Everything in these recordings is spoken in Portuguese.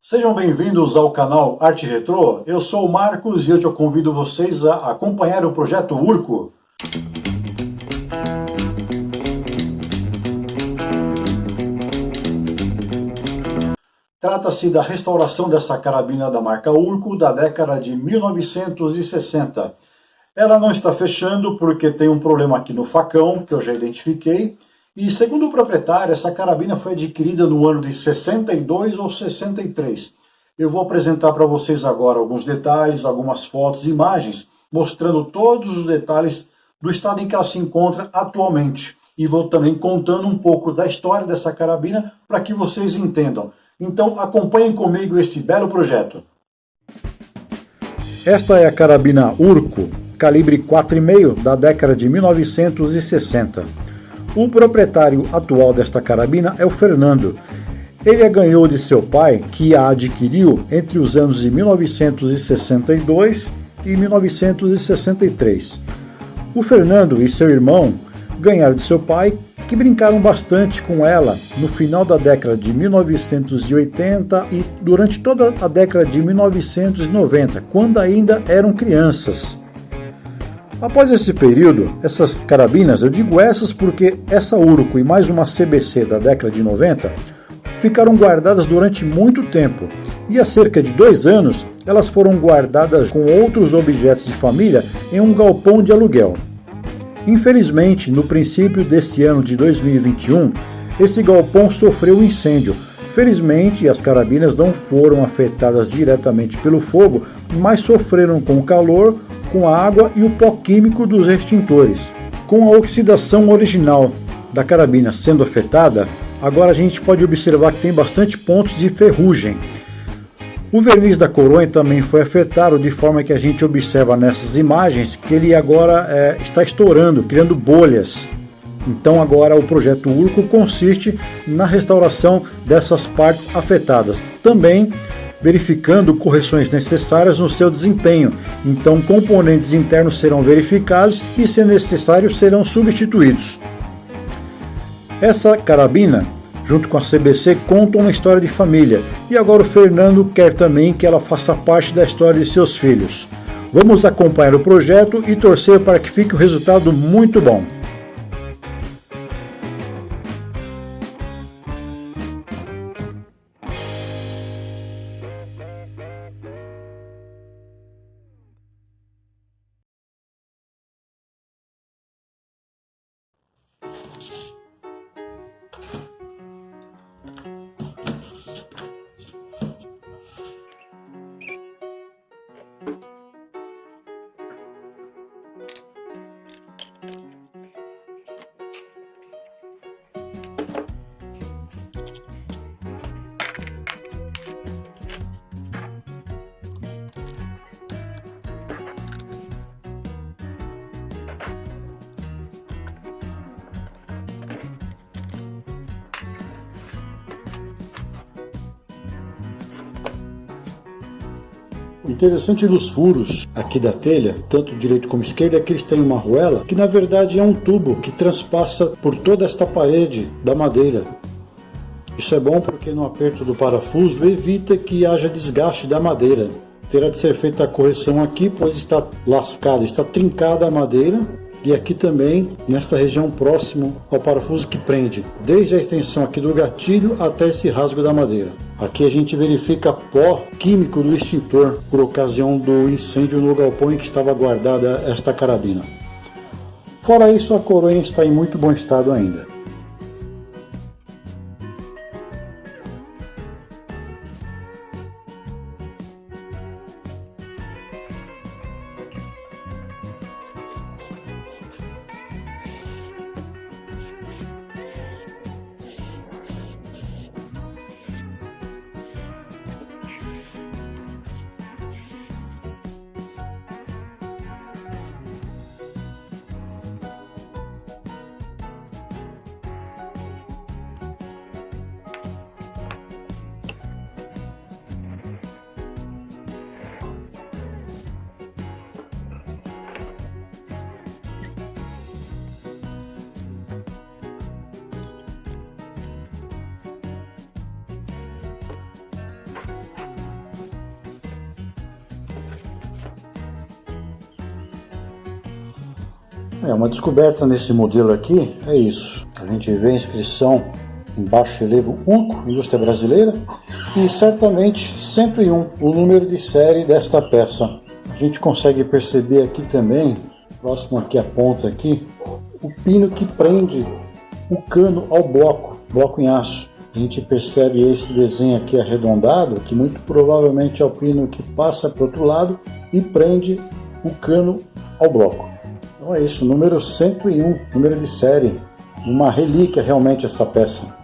Sejam bem-vindos ao canal Arte Retrô. Eu sou o Marcos e hoje eu convido vocês a acompanhar o projeto Urco. Trata-se da restauração dessa carabina da marca Urco da década de 1960. Ela não está fechando porque tem um problema aqui no facão, que eu já identifiquei. E segundo o proprietário, essa carabina foi adquirida no ano de 62 ou 63. Eu vou apresentar para vocês agora alguns detalhes, algumas fotos e imagens, mostrando todos os detalhes do estado em que ela se encontra atualmente. E vou também contando um pouco da história dessa carabina para que vocês entendam. Então acompanhem comigo esse belo projeto. Esta é a carabina Urco, calibre 4,5 da década de 1960. O proprietário atual desta carabina é o Fernando. Ele a ganhou de seu pai, que a adquiriu entre os anos de 1962 e 1963. O Fernando e seu irmão ganharam de seu pai, que brincaram bastante com ela no final da década de 1980 e durante toda a década de 1990, quando ainda eram crianças. Após esse período, essas carabinas, eu digo essas porque essa Urco e mais uma CBC da década de 90 ficaram guardadas durante muito tempo e há cerca de 2 anos elas foram guardadas com outros objetos de família em um galpão de aluguel. Infelizmente, no princípio deste ano de 2021, esse galpão sofreu um incêndio. Felizmente, as carabinas não foram afetadas diretamente pelo fogo, mas sofreram com o calor, com a água e o pó químico dos extintores. Com a oxidação original da carabina sendo afetada, agora a gente pode observar que tem bastante pontos de ferrugem. O verniz da coronha também foi afetado, de forma que a gente observa nessas imagens que ele agora está estourando, criando bolhas. Então agora o projeto Urco consiste na restauração dessas partes afetadas, também verificando correções necessárias no seu desempenho. Então componentes internos serão verificados e, se necessário, serão substituídos. Essa carabina, junto com a CBC, conta uma história de família e agora o Fernando quer também que ela faça parte da história de seus filhos. Vamos acompanhar o projeto e torcer para que fique um resultado muito bom. O interessante dos furos aqui da telha, tanto direito como esquerdo, é que eles têm uma arruela que na verdade é um tubo que transpassa por toda esta parede da madeira. Isso é bom porque no aperto do parafuso evita que haja desgaste da madeira. Terá de ser feita a correção aqui, pois está lascada, está trincada a madeira. E aqui também, nesta região próximo ao parafuso que prende, desde a extensão aqui do gatilho até esse rasgo da madeira. Aqui a gente verifica pó químico do extintor por ocasião do incêndio no galpão em que estava guardada esta carabina. Fora isso, a coronha está em muito bom estado ainda. Uma descoberta nesse modelo aqui é isso. A gente vê a inscrição em baixo relevo único, indústria brasileira, e certamente 101, o número de série desta peça. A gente consegue perceber aqui também, próximo aqui à ponta aqui, o pino que prende o cano ao bloco em aço. A gente percebe esse desenho aqui arredondado, que muito provavelmente é o pino que passa para o outro lado e prende o cano ao bloco. Então é isso, número 101, número de série. Uma relíquia realmente essa peça.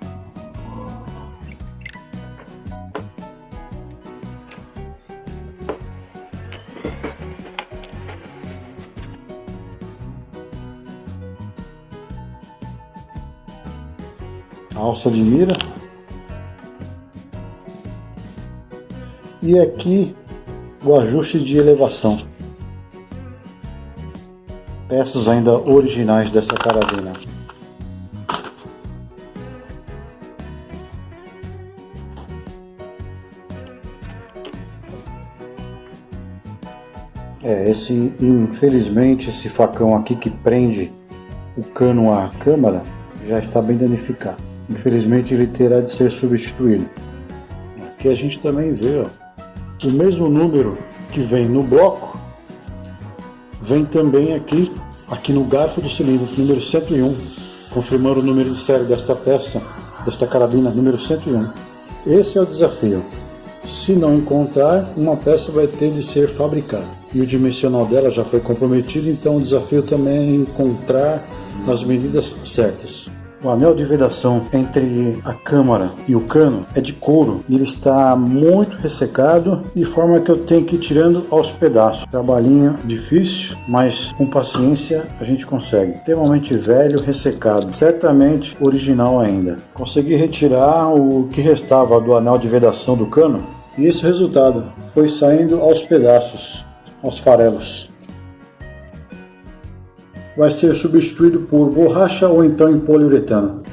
A alça de mira. E aqui o ajuste de elevação. Peças ainda originais dessa carabina. Infelizmente, esse facão aqui que prende o cano à câmara já está bem danificado. Infelizmente, ele terá de ser substituído. Aqui a gente também vê, o mesmo número que vem no bloco, vem também aqui no garfo do cilindro, número 101, confirmando o número de série desta peça, desta carabina, número 101. Esse é o desafio. Se não encontrar, uma peça vai ter de ser fabricada. E o dimensional dela já foi comprometido, então o desafio também é encontrar as medidas certas. O anel de vedação entre a câmara e o cano é de couro. Ele está muito ressecado, de forma que eu tenho que ir tirando aos pedaços. Trabalhinho difícil, mas com paciência a gente consegue. Extremamente velho, ressecado. Certamente original ainda. Consegui retirar o que restava do anel de vedação do cano. E esse resultado foi saindo aos pedaços, aos farelos. Vai ser substituído por borracha ou então em poliuretano.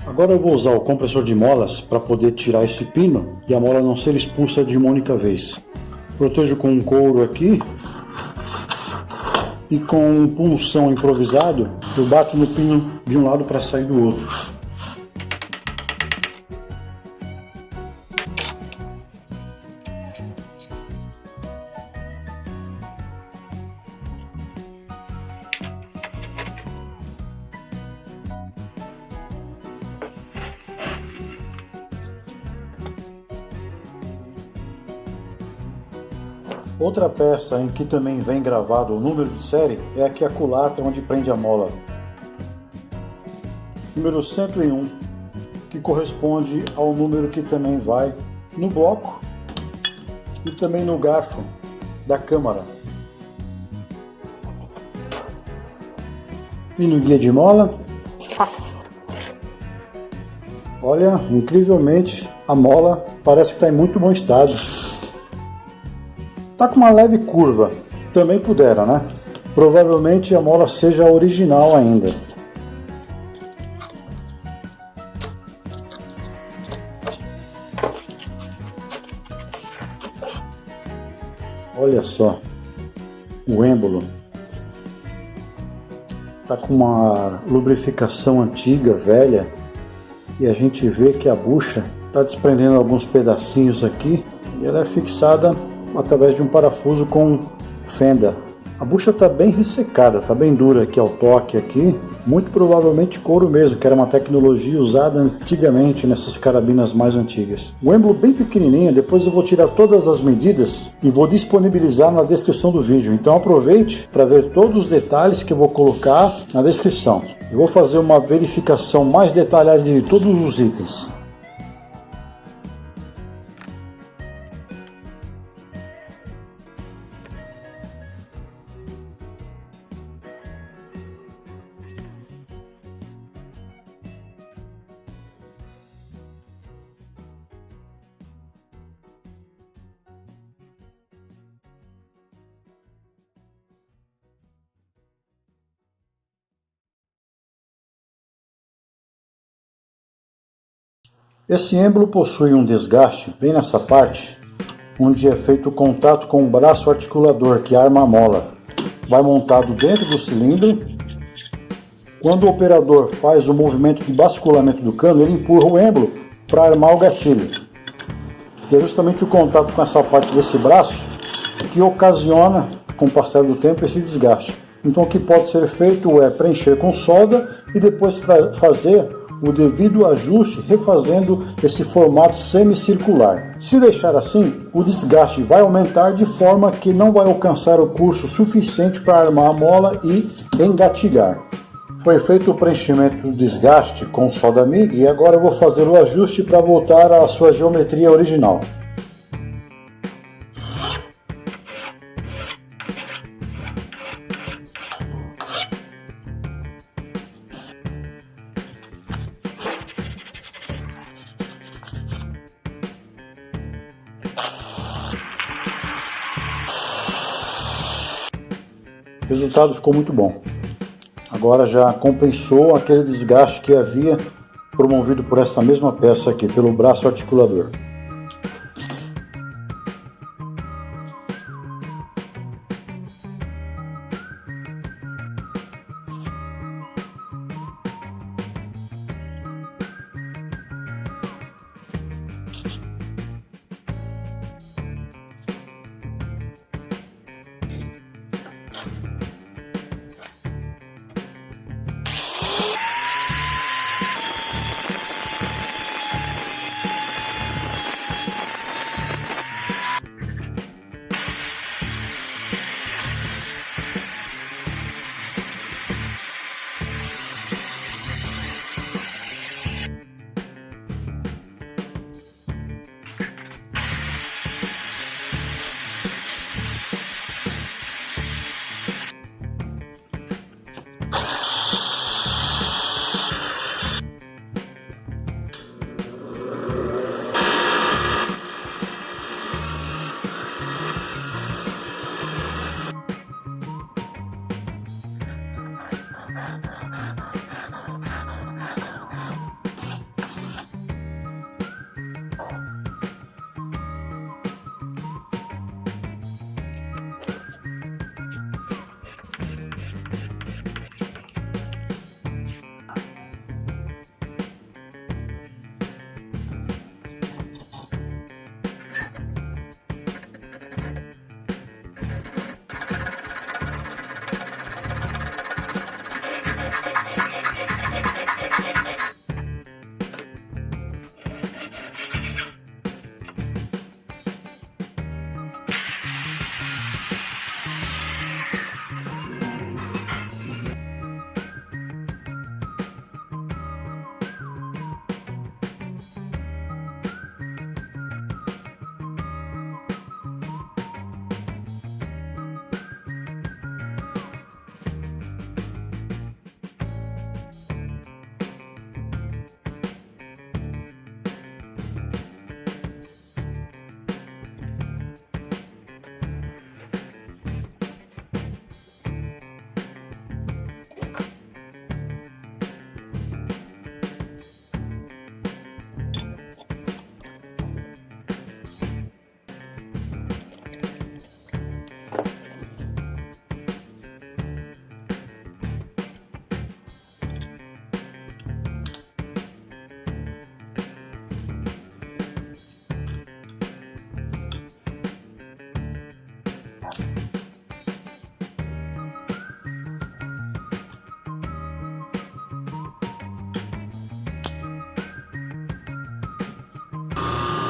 Agora eu vou usar o compressor de molas para poder tirar esse pino e a mola não ser expulsa de uma única vez. Protejo com um couro aqui e com um punção improvisado eu bato no pino de um lado para sair do outro. Outra peça em que também vem gravado o número de série é aqui a culatra onde prende a mola. Número 101, que corresponde ao número que também vai no bloco e também no garfo da câmara. E no guia de mola, olha, incrivelmente a mola parece que está em muito bom estado. Está com uma leve curva, também pudera, né? Provavelmente a mola seja original ainda. Olha só, o êmbolo está com uma lubrificação antiga, velha, e a gente vê que a bucha está desprendendo alguns pedacinhos aqui e ela é fixada através de um parafuso com fenda. A bucha está bem ressecada, está bem dura aqui ao toque aqui, muito provavelmente couro mesmo, que era uma tecnologia usada antigamente nessas carabinas mais antigas. O êmbolo bem pequenininho, depois eu vou tirar todas as medidas e vou disponibilizar na descrição do vídeo. Então aproveite para ver todos os detalhes que eu vou colocar na descrição. Eu vou fazer uma verificação mais detalhada de todos os itens. Esse êmbolo possui um desgaste bem nessa parte, onde é feito o contato com o braço articulador que arma a mola. Vai montado dentro do cilindro. Quando o operador faz o movimento de basculamento do cano, ele empurra o êmbolo para armar o gatilho. E é justamente o contato com essa parte desse braço que ocasiona, com o passar do tempo, esse desgaste. Então o que pode ser feito é preencher com solda e depois fazer o devido ajuste, refazendo esse formato semicircular. Se deixar assim, o desgaste vai aumentar de forma que não vai alcançar o curso suficiente para armar a mola e engatilhar. Foi feito o preenchimento do desgaste com solda MIG e agora eu vou fazer o ajuste para voltar à sua geometria original. O resultado ficou muito bom. Agora já compensou aquele desgaste que havia promovido por essa mesma peça aqui, pelo braço articulador.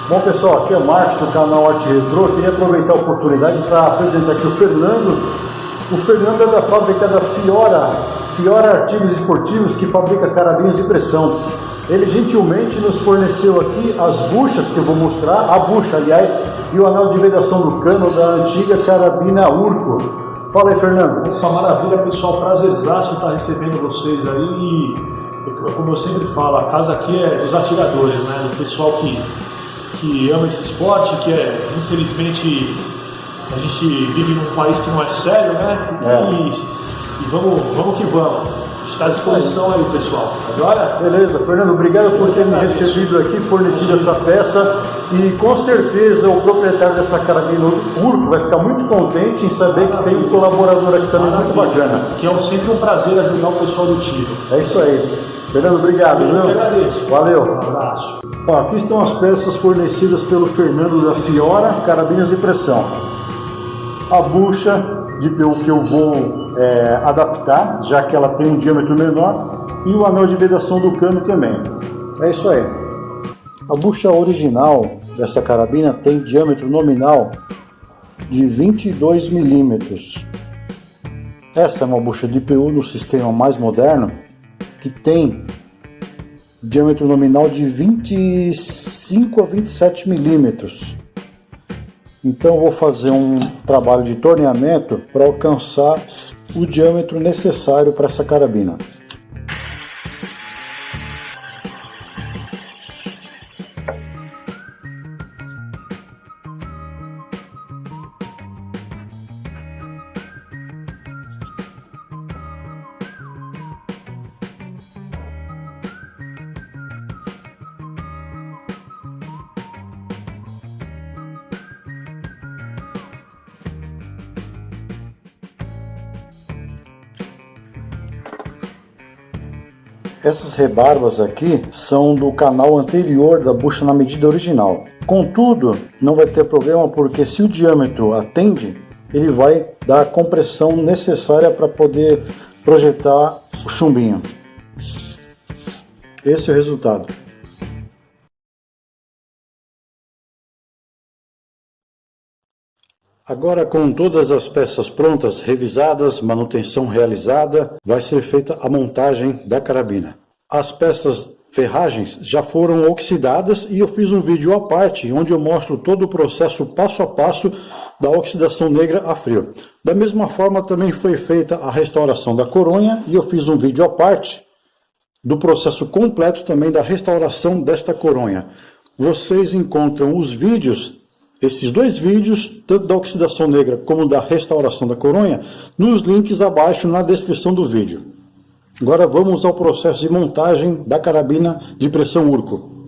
Bom pessoal, aqui é o Marcos do canal Arte Retro. Eu queria aproveitar a oportunidade para apresentar aqui o Fernando. O Fernando é da fábrica da Fiora Artigos Esportivos, que fabrica carabinhos de pressão. Ele gentilmente nos forneceu aqui as buchas que eu vou mostrar, a bucha aliás, e o anel de vedação do cano da antiga carabina Urco. Fala aí, Fernando. Opa, maravilha pessoal, prazerzaço estar recebendo vocês aí e, como eu sempre falo, a casa aqui é dos atiradores, né? Do pessoal que ama esse esporte, que infelizmente, a gente vive num país que não é sério, né? E vamos que vamos. está à disposição aí, pessoal. Agora? Beleza, Fernando, obrigado por ter me recebido aqui, fornecido essa peça, e com certeza o proprietário dessa carabina Urco vai ficar muito contente em saber que tem um colaborador aqui também muito bacana. Que é sempre um prazer ajudar o pessoal do tiro. É isso aí. Fernando, obrigado. Eu que agradeço. Valeu. Um abraço. Ó, aqui estão as peças fornecidas pelo Fernando da Fiora, carabinas de pressão. A bucha de PU que eu vou adaptar, já que ela tem um diâmetro menor, e o anel de vedação do cano também. É isso aí. A bucha original desta carabina tem diâmetro nominal de 22 milímetros. Essa é uma bucha de PU no sistema mais moderno, que tem diâmetro nominal de 25 a 27 milímetros. Então vou fazer um trabalho de torneamento para alcançar o diâmetro necessário para essa carabina. Essas rebarbas aqui são do canal anterior da bucha na medida original. Contudo, não vai ter problema, porque se o diâmetro atende, ele vai dar a compressão necessária para poder projetar o chumbinho. Esse é o resultado. Agora, com todas as peças prontas, revisadas, manutenção realizada, vai ser feita a montagem da carabina. As peças ferragens já foram oxidadas e eu fiz um vídeo à parte, onde eu mostro todo o processo passo a passo da oxidação negra a frio. Da mesma forma, também foi feita a restauração da coronha e eu fiz um vídeo à parte do processo completo também da restauração desta coronha. Vocês encontram os vídeos, esses dois vídeos, tanto da oxidação negra como da restauração da coronha, nos links abaixo na descrição do vídeo. Agora vamos ao processo de montagem da carabina de pressão Urco.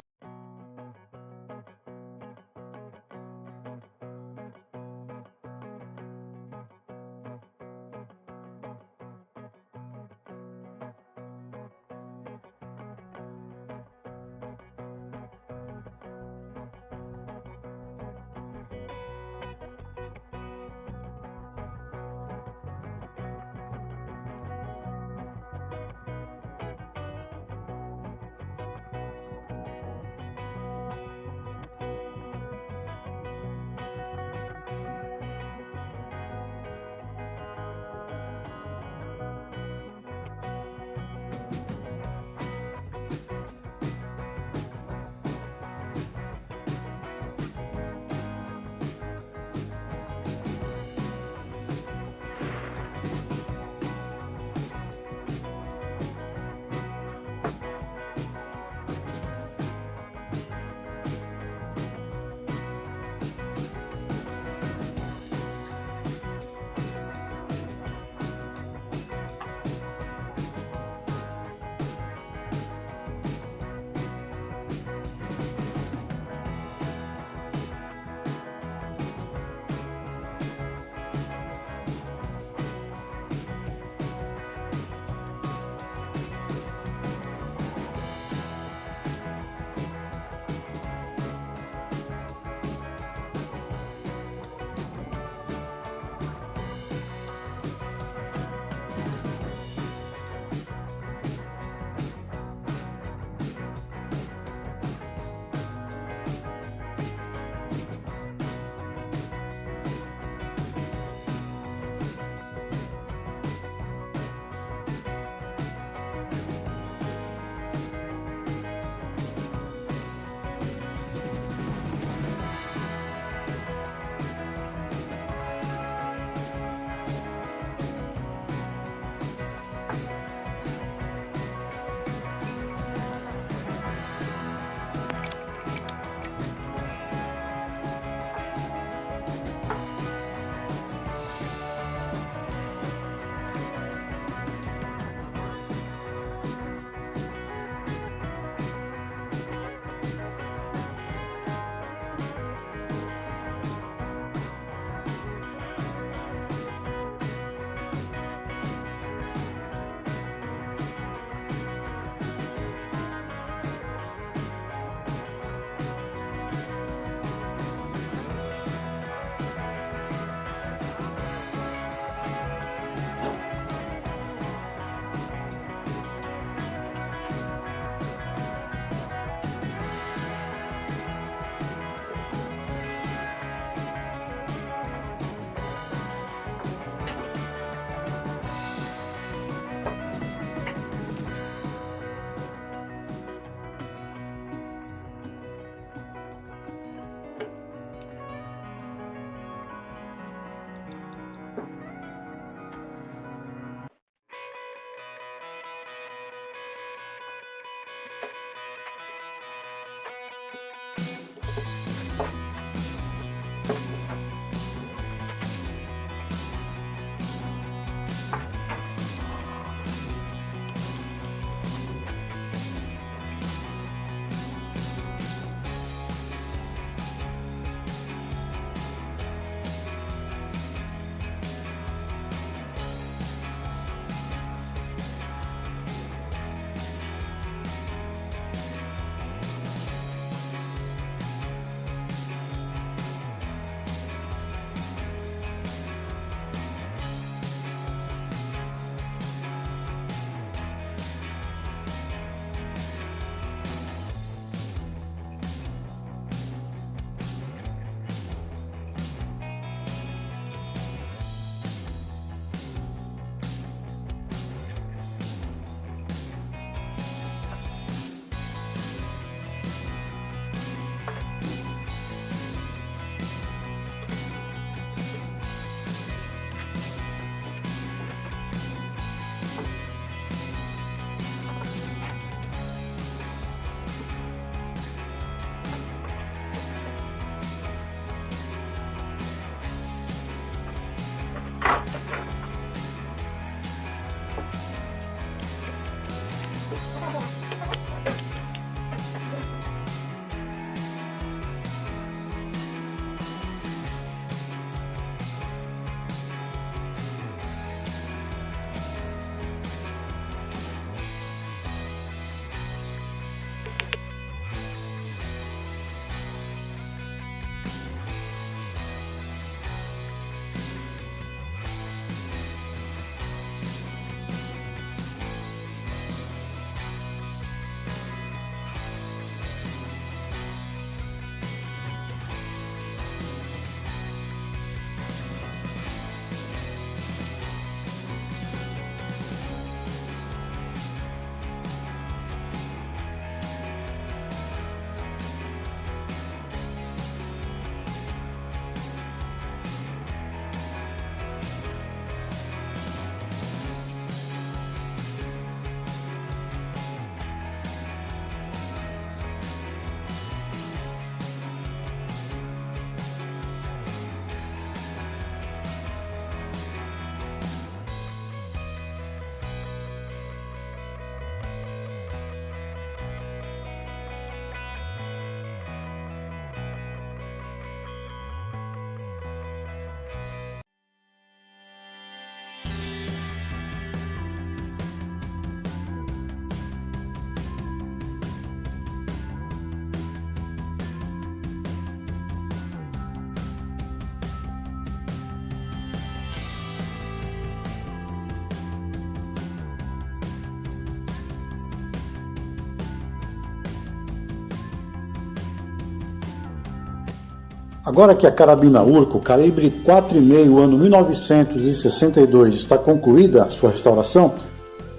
Agora que a carabina Urco, calibre 4,5, ano 1962, está concluída a sua restauração,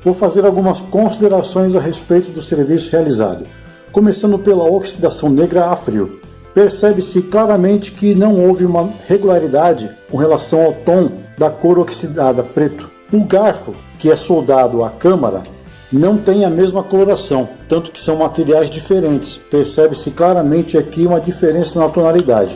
vou fazer algumas considerações a respeito do serviço realizado. Começando pela oxidação negra a frio. Percebe-se claramente que não houve uma regularidade com relação ao tom da cor oxidada preto. O garfo, que é soldado à câmara, não tem a mesma coloração, tanto que são materiais diferentes. Percebe-se claramente aqui uma diferença na tonalidade.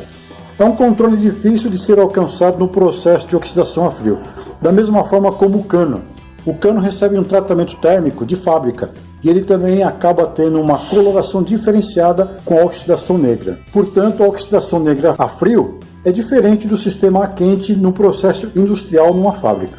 É um controle difícil de ser alcançado no processo de oxidação a frio, da mesma forma como o cano. O cano recebe um tratamento térmico de fábrica e ele também acaba tendo uma coloração diferenciada com a oxidação negra. Portanto, a oxidação negra a frio é diferente do sistema a quente no processo industrial numa fábrica.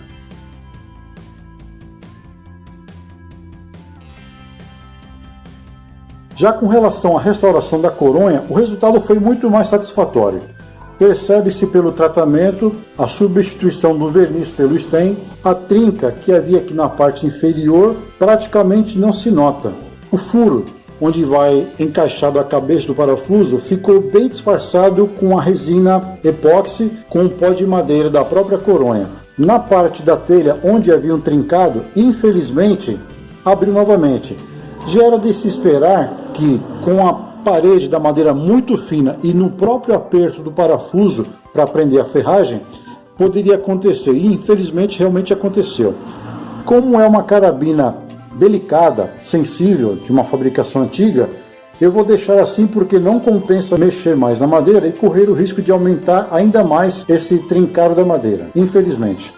Já com relação à restauração da coronha, o resultado foi muito mais satisfatório. Percebe-se pelo tratamento a substituição do verniz pelo stain, a trinca que havia aqui na parte inferior praticamente não se nota. O furo, onde vai encaixado a cabeça do parafuso, ficou bem disfarçado com a resina epóxi com o pó de madeira da própria coronha. Na parte da telha onde havia um trincado, infelizmente, abriu novamente. Já era de se esperar que, com a parede da madeira muito fina e no próprio aperto do parafuso para prender a ferragem, poderia acontecer, e infelizmente realmente aconteceu. Como é uma carabina delicada, sensível, de uma fabricação antiga, eu vou deixar assim porque não compensa mexer mais na madeira e correr o risco de aumentar ainda mais esse trincado da madeira, infelizmente.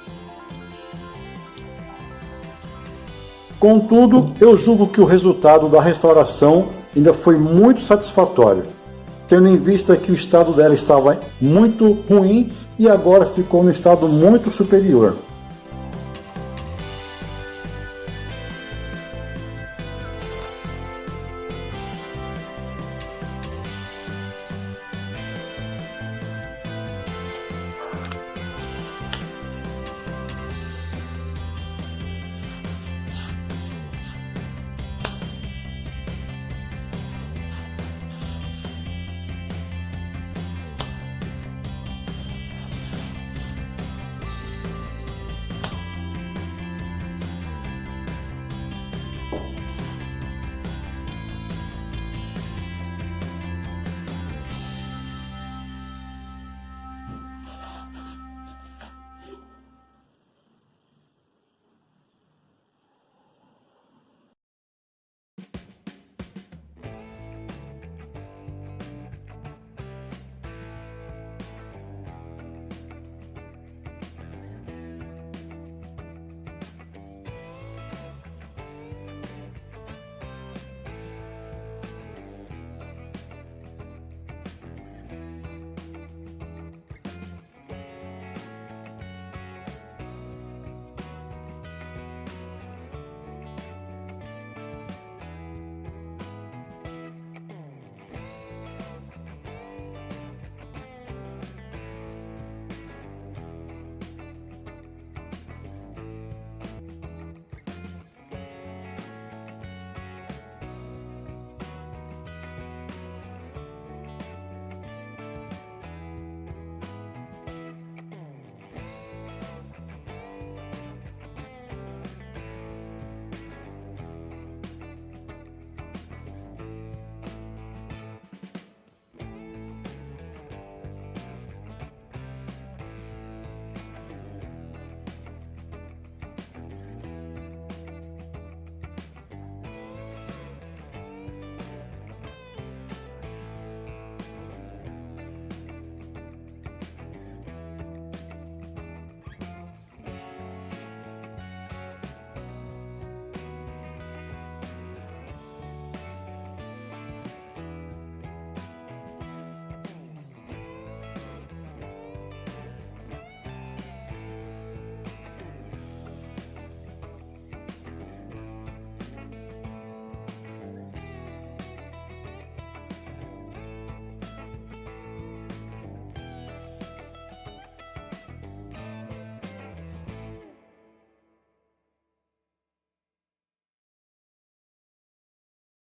Contudo, eu julgo que o resultado da restauração ainda foi muito satisfatório, tendo em vista que o estado dela estava muito ruim e agora ficou no estado muito superior.